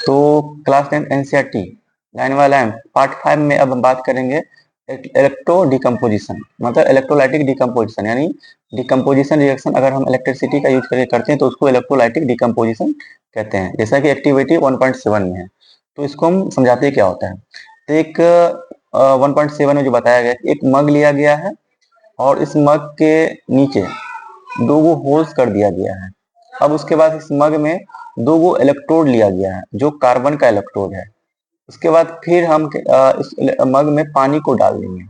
तो class 10 NCERT line by line part 5 में अब हम बात करेंगे इलेक्ट्रो डिकम्पोजिशन, मतलब इलेक्ट्रोलाइटिक डिकम्पोजिशन, यानी डिकम्पोजिशन रिएक्शन अगर हम इलेक्ट्रिसिटी का यूज करके करते हैं तो उसको इलेक्ट्रोलाइटिक डिकम्पोजिशन कहते हैं, जैसा कि एक्टिविटी 1.7 में है। तो इसको हम समझाते हैं क्या होता है। तो एक 1.7 में जो बताया गया, एक मग लिया गया है और इस मग के नीचे दो गो होल्स कर दिया गया है। अब उसके बाद इस मग में दो गो इलेक्ट्रोड लिया गया है जो कार्बन का इलेक्ट्रोड है। उसके बाद फिर हम इस मग में पानी को डाल देंगे।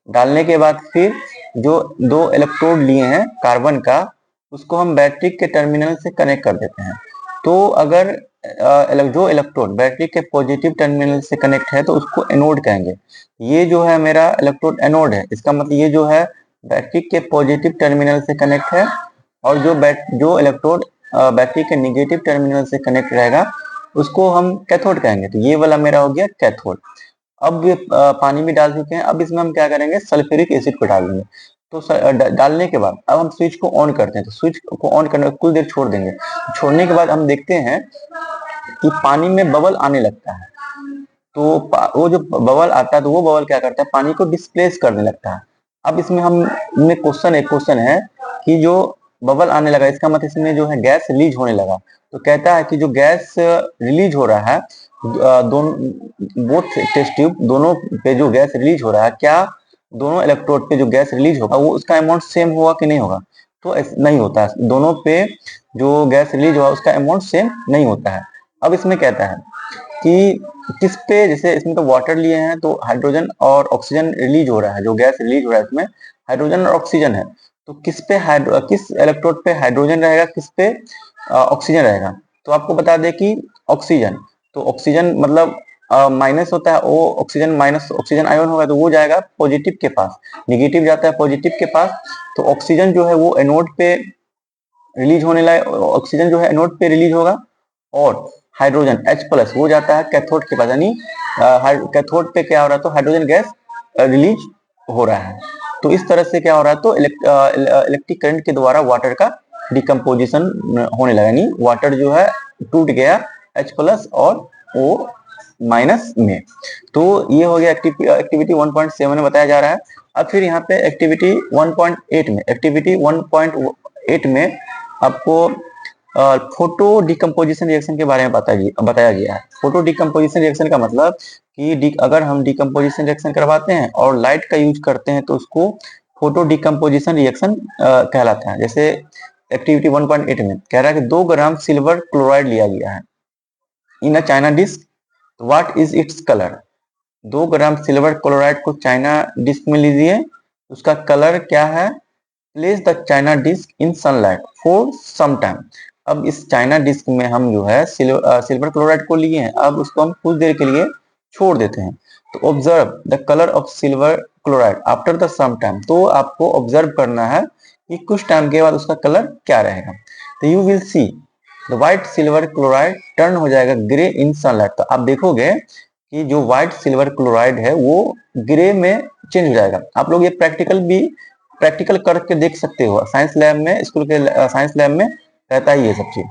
डालने के बाद फिर जो दो इलेक्ट्रोड लिए हैं कार्बन का, उसको हम बैटरी के टर्मिनल से कनेक्ट कर देते हैं। तो अगर जो इलेक्ट्रोड बैटरी के पॉजिटिव टर्मिनल से कनेक्ट है तो उसको एनोड कहेंगे। ये जो है मेरा इलेक्ट्रोड एनोड है, इसका मतलब ये जो है बैटरी के पॉजिटिव टर्मिनल से कनेक्ट है, और जो इलेक्ट्रोड बैटरी के निगेटिव टर्मिनल से कनेक्ट रहेगा उसको हम कैथोड कहेंगे। तो ये वाला मेरा हो गया कैथोड। अब ये पानी भी डाल चुके हैं, अब इसमें हम क्या करेंगे, सल्फ्यूरिक एसिड को डाल देंगे। तो डालने के बाद अब हम स्विच को ऑन करते हैं। तो स्विच को ऑन करने कुछ देर छोड़ देंगे। छोड़ने के बाद हम देखते हैं कि पानी में बबल आने लगता है। तो वो जो बबल आता है तो वो बबल क्या करता है, पानी को डिस्प्लेस करने लगता है। अब इसमें एक क्वेश्चन है कि जो बबल आने लगा इसका मतलब इसमें जो है गैस रिलीज होने लगा। तो कहता है कि जो गैस रिलीज हो रहा है दोनों बोथ टेस्ट ट्यूब दोनों पे जो गैस रिलीज हो रहा है, क्या दोनों इलेक्ट्रोड पे जो गैस रिलीज होगा वो उसका अमाउंट सेम होगा कि नहीं होगा? तो नहीं होता है। दोनों पे जो गैस रिलीज होगा उसका अमाउंट सेम नहीं होता है। अब इसमें कहता है कि किस पे, जैसे इसमें तो वाटर लिए हैं तो हाइड्रोजन और ऑक्सीजन रिलीज हो रहा है, जो गैस रिलीज हो रहा है इसमें हाइड्रोजन और ऑक्सीजन है। तो किस इलेक्ट्रोड पे हाइड्रोजन रहेगा, किस पे ऑक्सीजन रहेगा? तो आपको बता दें कि ऑक्सीजन, तो ऑक्सीजन मतलब माइनस होता है, वो ऑक्सीजन माइनस ऑक्सीजन आयन होगा तो वो जाएगा पॉजिटिव के पास, निगेटिव जाता है पॉजिटिव के पास। तो ऑक्सीजन जो है वो एनोड पे रिलीज होने लगा, ऑक्सीजन जो है एनोड पे रिलीज होगा, और हाइड्रोजन H+ वो जाता है कैथोड के पास, यानी कैथोड पे क्या हो रहा है, तो हाइड्रोजन गैस रिलीज हो रहा है। तो इस तरह से क्या हो रहा है, तो इलेक्ट्रिक करंट के द्वारा वाटर का डिकम्पोजिशन होने लगा, यानी वाटर जो है टूट गया H+ और O- में। तो ये हो गया एक्टिविटी 1.7 में बताया जा रहा है। अब फिर यहाँ पे एक्टिविटी 1.8 में आपको फोटो डिकम्पोजिशन रिएक्शन के बारे में बताया गया है। फोटो डिकम्पोजिशन रिएक्शन का मतलब कि अगर हम डिकम्पोजिशन रिएक्शन करवाते हैं और लाइट का यूज करते हैं तो उसको फोटो डिकम्पोजिशन रिएक्शन कहलाता है। जैसे एक्टिविटी 1.8 में कह रहा है कि 2 ग्राम सिल्वर क्लोराइड लिया गया है in a china disc, what is its colour? 2 gram silver chloride को चाइना डिस्क में लीजिए, उसका कलर क्या है? Place the china disc in sunlight for some time. अब इस चाइना डिस्क में हम जो है सिल्वर क्लोराइड को लिए हैं, अब उसको हम कुछ देर के लिए छोड़ देते हैं। तो observe the colour of silver chloride after the some time. तो आपको ऑब्जर्व करना है कि कुछ टाइम के बाद उसका कलर क्या रहेगा। तो you will see the white silver chloride turn हो जाएगा ग्रे इन सनलाइट। तो आप देखोगे कि जो व्हाइट सिल्वर क्लोराइड है वो ग्रे में चेंज हो जाएगा। आप लोग ये प्रैक्टिकल करके देख सकते हो, साइंस लैब में, स्कूल के साइंस लैब में रहता है ये सब चीज।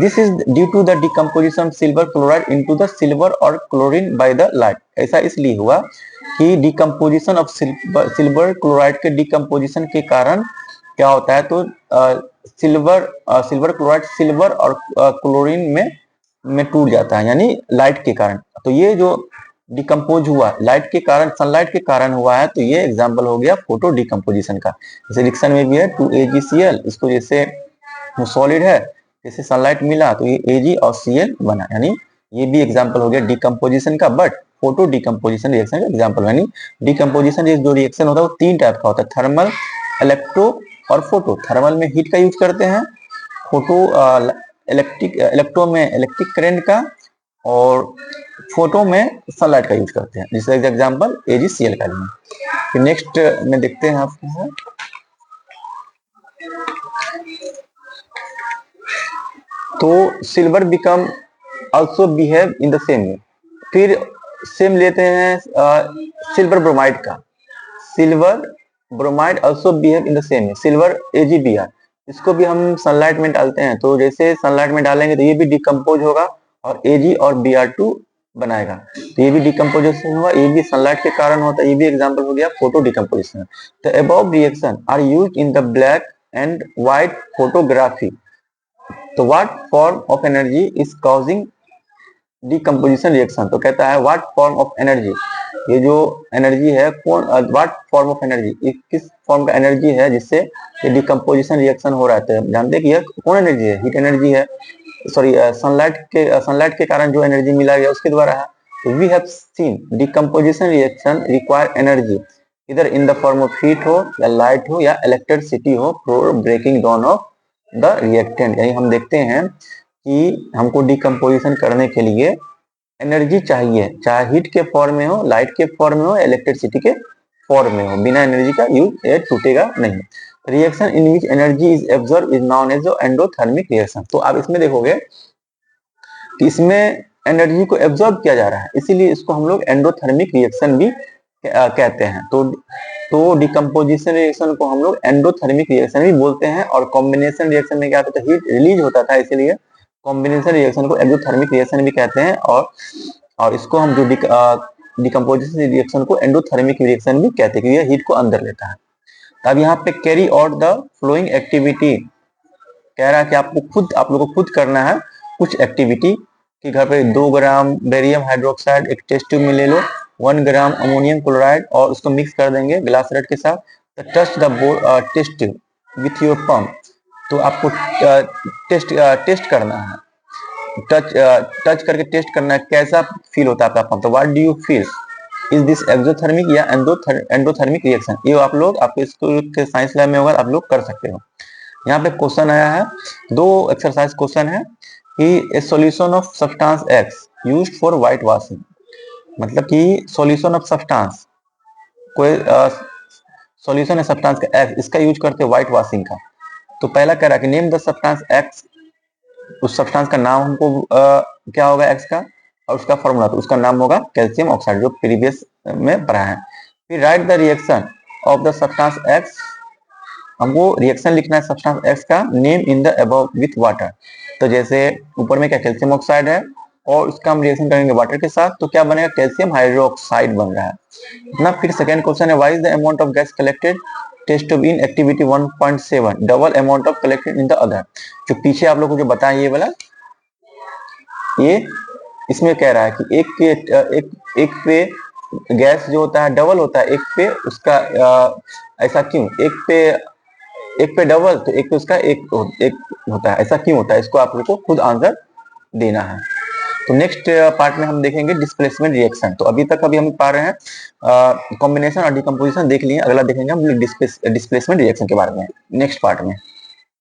This is due to the decomposition silver chloride into the silver और क्लोरीन बाय द लाइट। ऐसा इसलिए हुआ कि डिकम्पोजिशन ऑफ सिल्वर क्लोराइड के डिकम्पोजिशन के कारण क्या होता है, तो सिल्वर क्लोराइड सिल्वर और क्लोरीन में टूट जाता है, यानी लाइट के कारण। तो ये जो डिकम्पोज हुआ लाइट के कारण, सनलाइट के कारण हुआ है, तो ये एग्जांपल हो गया फोटो डिकम्पोजिशन का। जैसे रिएक्शन में भी है 2AgCl, इसको जैसे सॉलिड है, जैसे सनलाइट मिला तो ये Ag और Cl बना, यानी ये भी एग्जांपल हो गया डिकम्पोजिशन का। बट फोटो डिकम्पोजिशन रिएक्शन का एग्जांपल, यानी डिकम्पोजिशन जो रिएक्शन होता है वो 3 टाइप का होता है, थर्मल, इलेक्ट्रो और फोटो। थर्मल में हीट का यूज करते हैं, फोटो इलेक्ट्रो में इलेक्ट्रिक करंट का, और फोटो में सनलाइट का यूज करते हैं। जिसका एग्जांपल AgCl का लिए। फिर नेक्स्ट में देखते हैं आपको, तो silver become also behave in the same way. फिर सेम लेते हैं सिल्वर ब्रोमाइड का। Silver bromide also behave in the same way, silver AgBr। इसको भी हम सनलाइट में डालते हैं, तो जैसे सनलाइट में डालेंगे तो ये भी डिकम्पोज होगा और Ag और Br2 बनाएगा। तो ये भी डिकम्पोजिशन हुआ, ये भी सनलाइट के कारण होता है, ये भी एग्जांपल हो गया photo decomposition. The above reaction are used in the black and white photography. तो what form of energy is causing decomposition reaction? तो कहता है व्हाट फॉर्म ऑफ एनर्जी, ये जो एनर्जी है कौन, व्हाट फॉर्म ऑफ एनर्जी, किस फॉर्म का एनर्जी है जिससे ये डिकम्पोजिशन रिएक्शन हो रहा है। तो जानते हैं कि यह कौन एनर्जी है, हीट एनर्जी है, सॉरी सनलाइट के कारण जो एनर्जी मिला गया उसके द्वारा है। तो we have seen decomposition reaction require energy इधर in the form of heat हो या लाइट हो या इलेक्ट्रिसिटी हो for breaking down of the reactant. यानी हम देखते हैं कि हमको डिकम्पोजिशन करने के लिए एनर्जी चाहिए, चाहे हीट के फॉर्म में हो, लाइट के फॉर्म में हो, इलेक्ट्रिसिटी के फॉर्म में हो, बिना एनर्जी का यूज ये टूटेगा नहीं। Reaction in which energy is absorb is known as endothermic reaction. तो आप इसमें देखोगे कि इसमें एनर्जी को एब्जॉर्ब किया जा रहा है, इसीलिए इसको हम लोग एंडोथर्मिक रिएक्शन भी कहते हैं। तो डिकम्पोजिशन रिएक्शन को हम लोग एंडोथर्मिक रिएक्शन भी बोलते हैं। और कॉम्बिनेशन रिएक्शन में क्या होता है, हीट रिलीज होता था, इसीलिए कॉम्बिनेशन रिएक्शन को एंडोथर्मिक रिएक्शन भी कहते हैं। और इसको हम जो डिकम्पोजिशन रिएक्शन को एंडोथर्मिक रिएक्शन भी कहते हैं, क्योंकि यह हीट को अंदर लेता है। अब यहाँ पे carry out the flowing activity कह रहा है कि आप लोग को खुद करना है कुछ एक्टिविटी कि घर पे 2 ग्राम बेरियम हाइड्रोक्साइड एक टेस्ट ट्यूब में ले लो, 1 ग्राम अमोनियम क्लोराइड और उसको मिक्स कर देंगे ग्लास रड के साथ। Touch the test tube with your pump. तो आपको टेस्ट करना है, टच करके टेस्ट करना है कैसा फील होता है आपका पंप। तो what do you feel, is this exothermic या एंडोथर्मिक रिएक्शन। ये आप लोग आपके स्कूल के साइंस लैब में होगा, आप लोग कर सकते हो। यहाँ पे क्वेश्चन आया है, 2 एक्सरसाइज क्वेश्चन है कि ए solution of substance x used for white washing. मतलब कि सॉल्यूशन ऑफ सब्सटेंस, कोई सॉल्यूशन है सब्सटेंस का एक्स, इसका यूज करते हैं व्हाइट वॉशिंग का। तो पहला कह रहा है कि नेम द सब्सटेंस एक्स, उस सब्सटेंस का नाम हमको क्या होगा एक्स का, और उसका फॉर्मूला, तो उसका नाम होगा कैल्शियम ऑक्साइड, जो प्रीवियस में पढ़ा है। फिर right the reaction of the substance x, हमको रिएक्शन लिखना है सब्सटेंस एक्स का, name in the above with water. तो जैसे ऊपर में क्या कैल्शियम ऑक्साइड है और उसका हम रिएक्शन करेंगे वाटर के साथ, तो क्या बनेगा, कैल्शियम हाइड्रोक्साइड बन रहा है ना। फिर सेकंड क्वेश्चन है, why is the amount of gas collected test tube in activity 1.7 double amount of collected in the other. जो पीछे आप लोग को जो बताया ये वाला, ये इसमें कह रहा है कि एक पे गैस जो होता है डबल होता है एक पे, उसका ऐसा क्यों, एक पे डबल तो एक पे उसका एक होता है, ऐसा क्यों होता है, इसको आप लोग को खुद आंसर देना है। तो नेक्स्ट पार्ट में हम देखेंगे डिस्प्लेसमेंट रिएक्शन। तो अभी तक हम पा रहे हैं कॉम्बिनेशन और डिकम्पोजिशन देख लिए, अगला देखेंगे हम डिस्प्लेसमेंट रिएक्शन के बारे में नेक्स्ट पार्ट में।